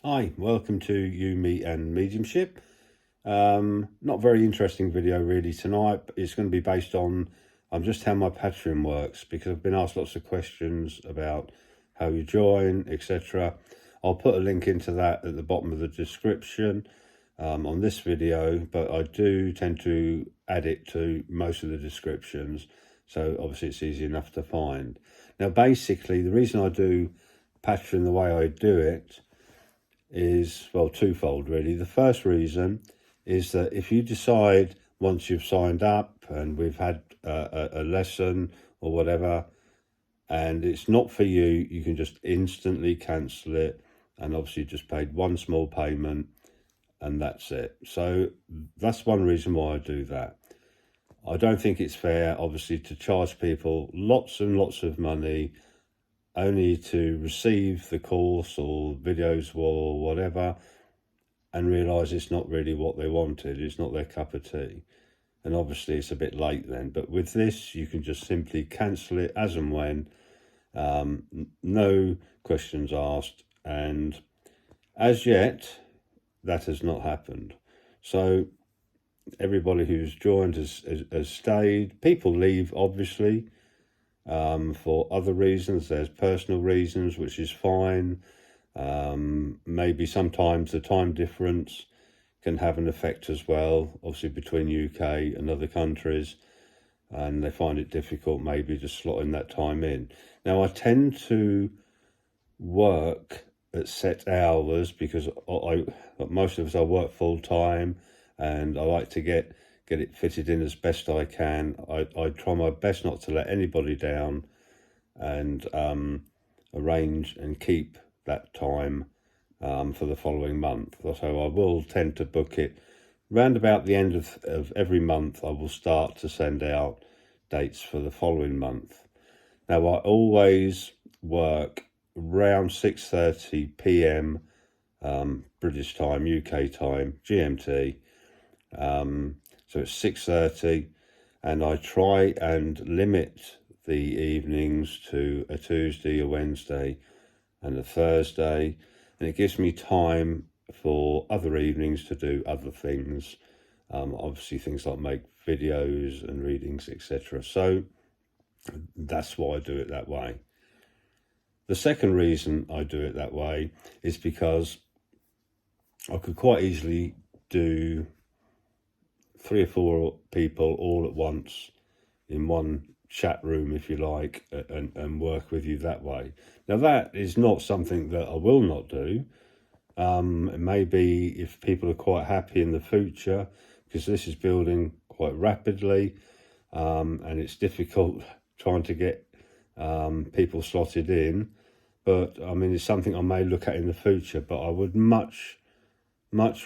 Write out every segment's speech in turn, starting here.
Hi, welcome to You, Me and Mediumship. Not very interesting video really tonight. But it's going to be based on just how my Patron works, because I've been asked lots of questions about how you join, etc. I'll put a link into that at the bottom of the description on this video, but I do tend to add it to most of the descriptions, so obviously it's easy enough to find. Now basically the reason I do Patron the way I do it is, well, twofold really. The first reason is that if you decide once you've signed up and we've had a lesson or whatever and it's not for you, you can just instantly cancel it, and obviously just paid one small payment and that's it. So that's one reason why I do that. I don't think it's fair, obviously, to charge people lots and lots of money only to receive the course or videos or whatever and realise it's not really what they wanted, it's not their cup of tea. And obviously it's a bit late then. But with this, you can just simply cancel it as and when, no questions asked. And as yet, that has not happened. So everybody who's joined has stayed. People leave, obviously, for other reasons. There's personal reasons, which is fine. Maybe sometimes the time difference can have an effect as well, obviously between UK and other countries, and they find it difficult maybe just slotting that time in. Now I tend to work at set hours because most of us, I work full time, and I like to get it fitted in as best I can. I try my best not to let anybody down, and arrange and keep that time for the following month. So I will tend to book it round about the end of every month. I will start to send out dates for the following month. Now I always work around 6:30 p.m. British time, UK time, GMT. So it's 6:30, and I try and limit the evenings to a Tuesday, a Wednesday and a Thursday, and it gives me time for other evenings to do other things, obviously things like make videos and readings, etc. So that's why I do it that way. The second reason I do it that way is because I could quite easily do 3 or 4 people all at once in one chat room, if you like, and work with you that way. Now that is not something that I will not do. Maybe if people are quite happy in the future, because this is building quite rapidly, and it's difficult trying to get people slotted in. But I mean, it's something I may look at in the future, but I would much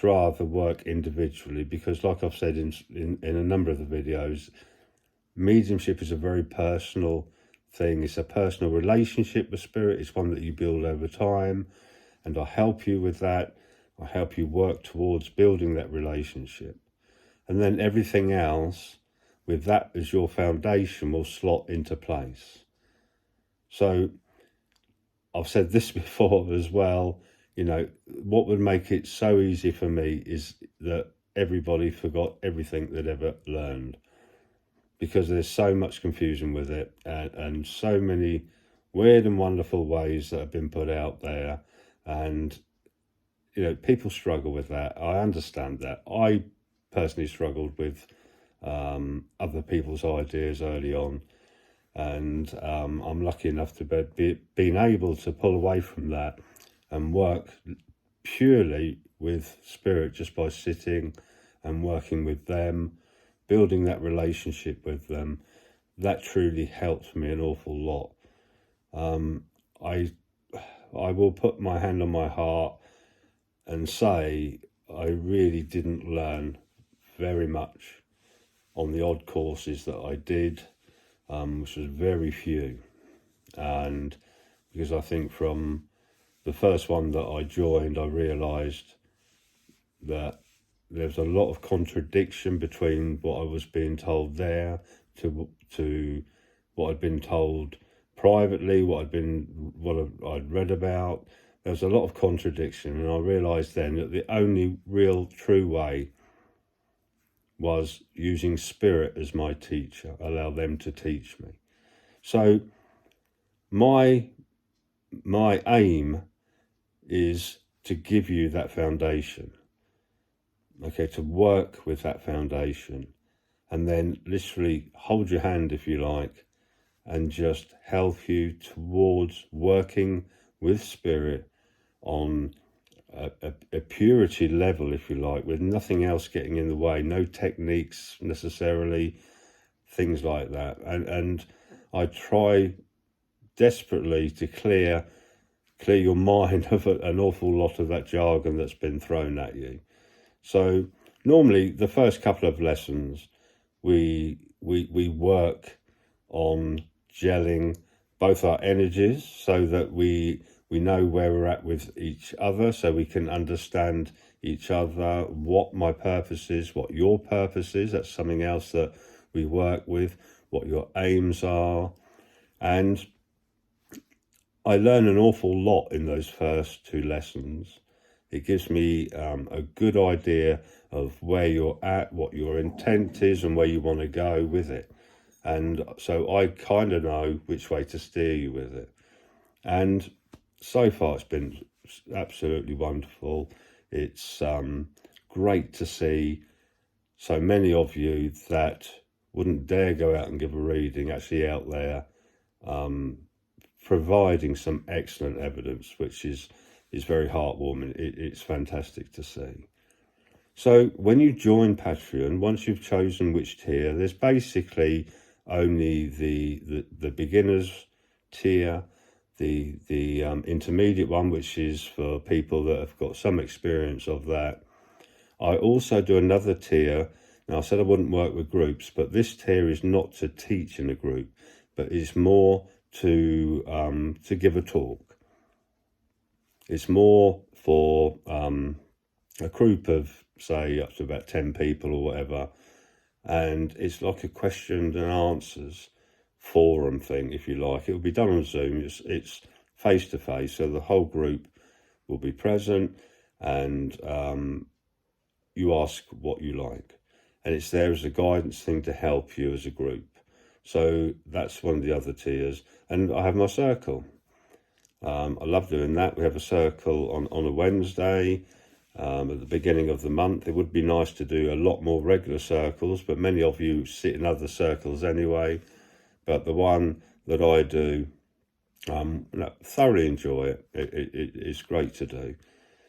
rather work individually, because like I've said in a number of the videos, mediumship is a very personal thing. It's a personal relationship with spirit. It's one that you build over time, and I help you with that. I help you work towards building that relationship, and then everything else with that as your foundation will slot into place. So I've said this before as well, you know, what would make it so easy for me is that everybody forgot everything they'd ever learned, because there's so much confusion with it, and so many weird and wonderful ways that have been put out there, and you know, people struggle with that. I understand that. I personally struggled with other people's ideas early on, and I'm lucky enough to be being able to pull away from that and work purely with spirit, just by sitting and working with them, building that relationship with them. That truly helps me an awful lot. I will put my hand on my heart and say I really didn't learn very much on the odd courses that I did, which was very few. And because I think from the first one that I joined, I realised that there's a lot of contradiction between what I was being told there to what I'd been told privately, what I'd read about, there was a lot of contradiction, and I realised then that the only real true way was using spirit as my teacher, allow them to teach me. So my aim is to give you that foundation, okay, to work with that foundation, and then literally hold your hand, if you like, and just help you towards working with spirit on a purity level, if you like, with nothing else getting in the way, no techniques necessarily, things like that. And I try desperately to clear your mind of an awful lot of that jargon that's been thrown at you. So normally the first couple of lessons we work on gelling both our energies so that we know where we're at with each other, so we can understand each other, what my purpose is, what your purpose is. That's something else that we work with, what your aims are. And I learn an awful lot in those first two lessons. It gives me a good idea of where you're at, what your intent is, and where you want to go with it. And so I kind of know which way to steer you with it. And so far it's been absolutely wonderful. It's great to see so many of you that wouldn't dare go out and give a reading actually out there providing some excellent evidence, which is very heartwarming. It's fantastic to see. So when you join Patron, once you've chosen which tier, there's basically only the beginners tier, the intermediate one, which is for people that have got some experience of that. I also do another tier. Now, I said I wouldn't work with groups, but this tier is not to teach in a group, but it's more to give a talk. It's more for a group of, say, up to about 10 people or whatever, and it's like a question and answers forum thing, if you like. It will be done on Zoom. It's face to face, so the whole group will be present, and you ask what you like, and it's there as a guidance thing to help you as a group. So that's one of the other tiers. And I have my circle. I love doing that. We have a circle on a Wednesday at the beginning of the month. It would be nice to do a lot more regular circles, but many of you sit in other circles anyway. But the one that I do, thoroughly enjoy it. It's great to do.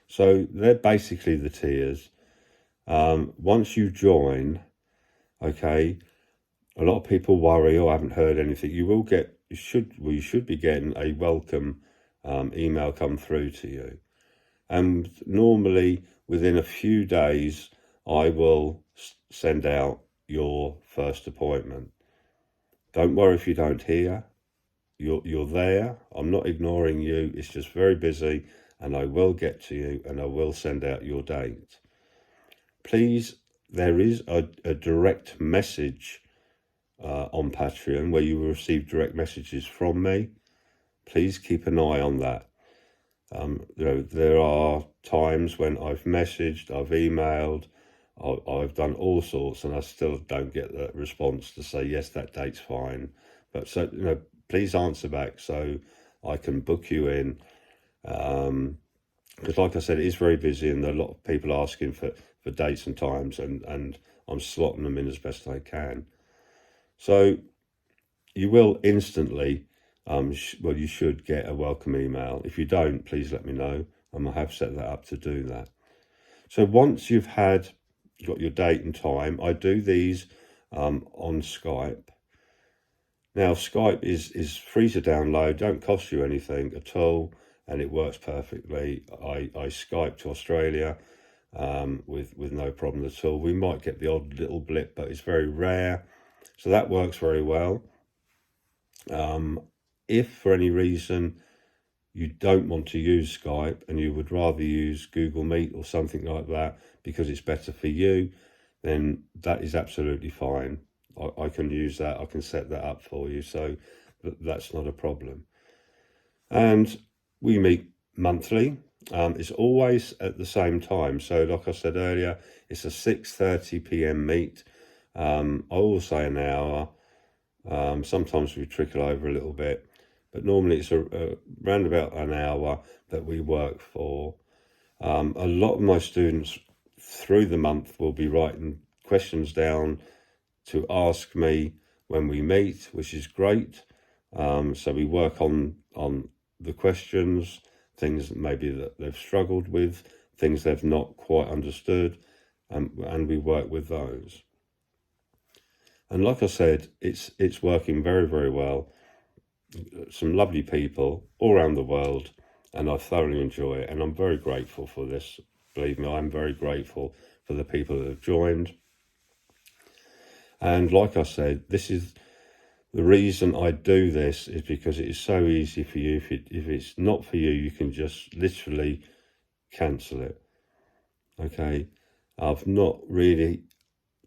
So they're basically the tiers. Once you join, okay, a lot of people worry, I haven't heard anything. You should be getting a welcome email come through to you. And normally within a few days, I will send out your first appointment. Don't worry if you don't hear. You're there. I'm not ignoring you. It's just very busy, and I will get to you, and I will send out your date. Please, there is a direct message on Patreon where you will receive direct messages from me. Please keep an eye on that. There are times when I've messaged, I've emailed, I've done all sorts, and I still don't get the response to say, yes, that date's fine. But so, please answer back so I can book you in. Because like I said, it is very busy, and there are a lot of people asking for dates and times, and I'm slotting them in as best I can. So you will instantly, you should get a welcome email. If you don't, please let me know, and I have set that up to do that. So once you've got your date and time, I do these on Skype. Now, Skype is free to download, don't cost you anything at all, and it works perfectly. I Skype to Australia with no problem at all. We might get the odd little blip, but it's very rare. So that works very well. If for any reason you don't want to use Skype and you would rather use Google Meet or something like that because it's better for you, then that is absolutely fine. I can use that. I can set that up for you. So that's not a problem. And we meet monthly. It's always at the same time. So like I said earlier, it's a 6:30 p.m. meet. I always say an hour. Sometimes we trickle over a little bit, but normally it's around about an hour that we work for. A lot of my students through the month will be writing questions down to ask me when we meet, which is great. So we work on the questions, things maybe that they've struggled with, things they've not quite understood, and we work with those. And like I said, it's working very, very well. Some lovely people all around the world, and I thoroughly enjoy it. And I'm very grateful for this. Believe me, I'm very grateful for the people that have joined. And like I said, this is the reason I do this, is because it is so easy for you. If it's not for you, you can just literally cancel it. Okay, I've not really,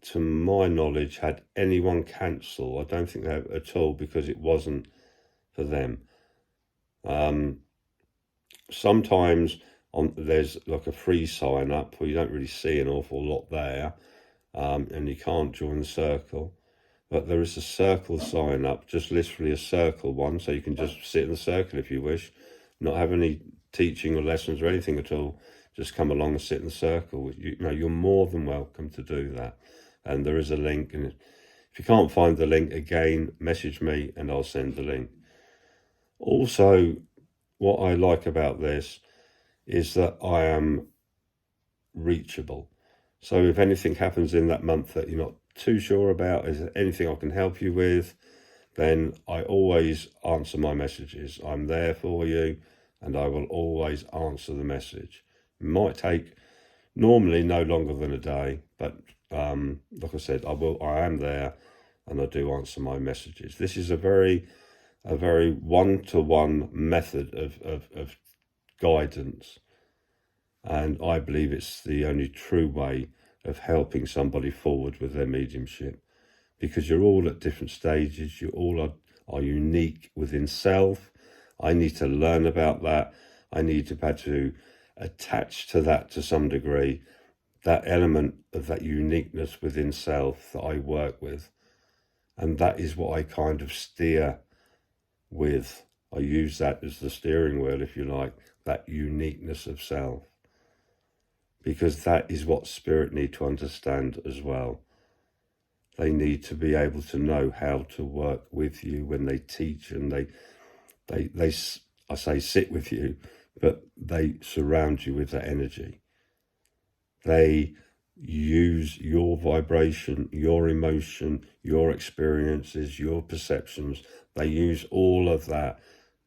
to my knowledge, had anyone cancel. I don't think they have at all, because it wasn't for them. Sometimes there's like a free sign up where you don't really see an awful lot there, and you can't join the circle. But there is a circle sign up, just literally a circle one, so you can just sit in the circle if you wish, not have any teaching or lessons or anything at all. Just come along and sit in the circle. You're more than welcome to do that. And there is a link, and if you can't find the link, again, message me and I'll send the link. Also, what I like about this is that I am reachable. So if anything happens in that month that you're not too sure about, is there anything I can help you with, then I always answer my messages. I'm there for you, and I will always answer the message. It might take normally no longer than a day, but like I said, I am there, and I do answer my messages. This is a very one-to-one method of guidance, and I believe it's the only true way of helping somebody forward with their mediumship, because you're all at different stages. You all are unique within self. I need to learn about that. I need to attach to that to some degree, that element of that uniqueness within self that I work with. And that is what I kind of steer with. I use that as the steering wheel, if you like, that uniqueness of self, because that is what spirit need to understand as well. They need to be able to know how to work with you when they teach, and they I say sit with you, but they surround you with that energy. They use your vibration, your emotion, your experiences, your perceptions. They use all of that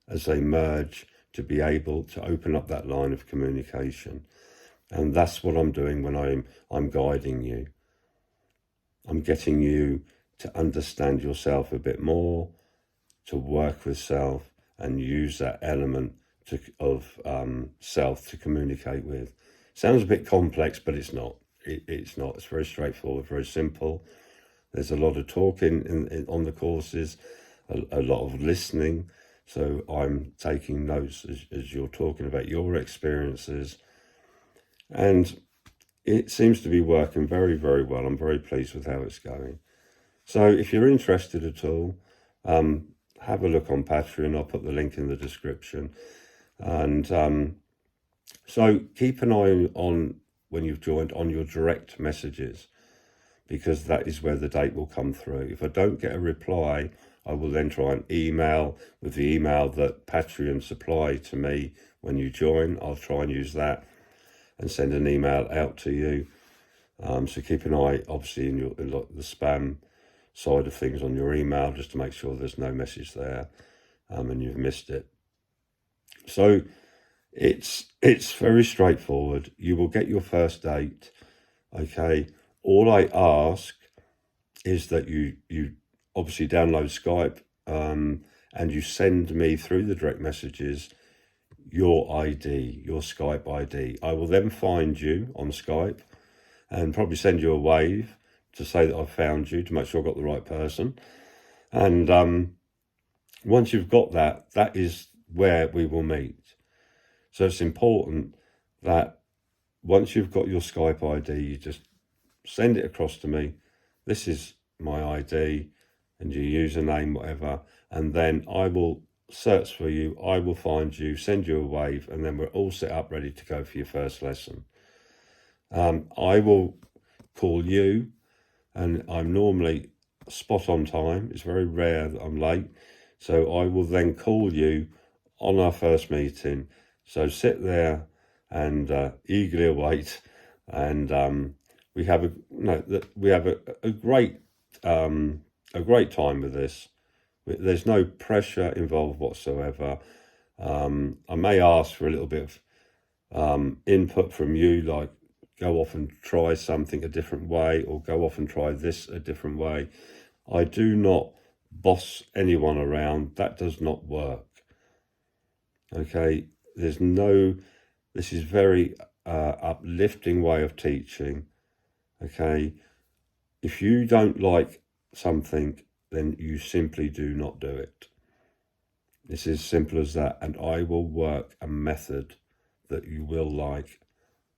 as they merge to be able to open up that line of communication. And that's what I'm doing when I'm guiding you. I'm getting you to understand yourself a bit more, to work with self, and use that element of self to communicate with. Sounds a bit complex, but it's not. It's not. It's very straightforward, very simple. There's a lot of talking on the courses, a lot of listening. So I'm taking notes as you're talking about your experiences. And it seems to be working very, very well. I'm very pleased with how it's going. So if you're interested at all, have a look on Patron. I'll put the link in the description. And so keep an eye on, when you've joined, on your direct messages, because that is where the date will come through. If I don't get a reply, I will then try and email with the email that Patron supply to me when you join. I'll try and use that and send an email out to you. So keep an eye, obviously, in the spam side of things on your email, just to make sure there's no message there and you've missed it. So it's very straightforward. You will get your first date, okay? All I ask is that you obviously download Skype and you send me through the direct messages your ID, your Skype ID. I will then find you on Skype and probably send you a wave to say that I've found you, to make sure I've got the right person. And once you've got that, that is where we will meet. So it's important that once you've got your Skype ID, you just send it across to me. This is my ID and your username, whatever, and then I will search for you, I will find you, send you a wave, and then we're all set up ready to go for your first lesson. I will call you, and I'm normally spot on time. It's very rare that I'm late, so I will then call you on our first meeting. So sit there and eagerly await, and we have a great time with this. There's no pressure involved whatsoever. I may ask for a little bit of input from you, like go off and try something a different way, or go off and try this a different way. I do not boss anyone around. That does not work. Okay, this is very uplifting way of teaching. Okay, if you don't like something, then you simply do not do it. It's as simple as that, and I will work a method that you will like,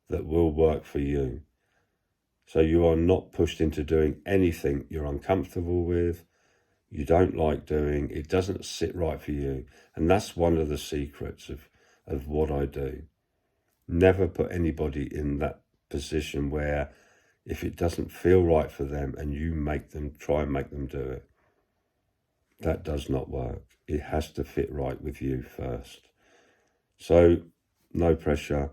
that will work for you. So you are not pushed into doing anything you're uncomfortable with, you don't like doing, it doesn't sit right for you. And that's one of the secrets of what I do. Never put anybody in that position where if it doesn't feel right for them and you try and make them do it, that does not work. It has to fit right with you first. So no pressure,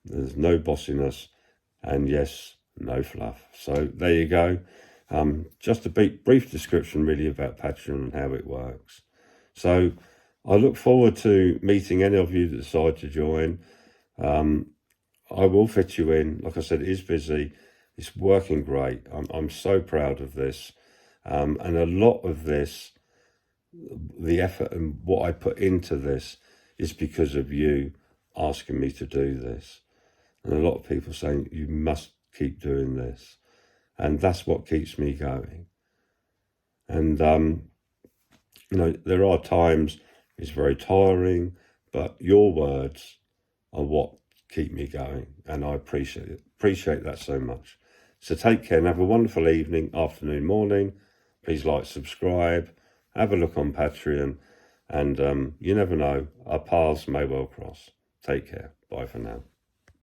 there's no bossiness, and yes, no fluff. So there you go. Just a brief description really about Patron and how it works. So I look forward to meeting any of you that decide to join. I will fit you in. Like I said, it is busy. It's working great. I'm so proud of this. And a lot of this, the effort and what I put into this is because of you asking me to do this. And a lot of people saying, you must keep doing this. And that's what keeps me going. And, there are times it's very tiring, but your words are what keep me going. And I appreciate that so much. So take care and have a wonderful evening, afternoon, morning. Please like, subscribe, have a look on Patreon. And you never know, our paths may well cross. Take care. Bye for now.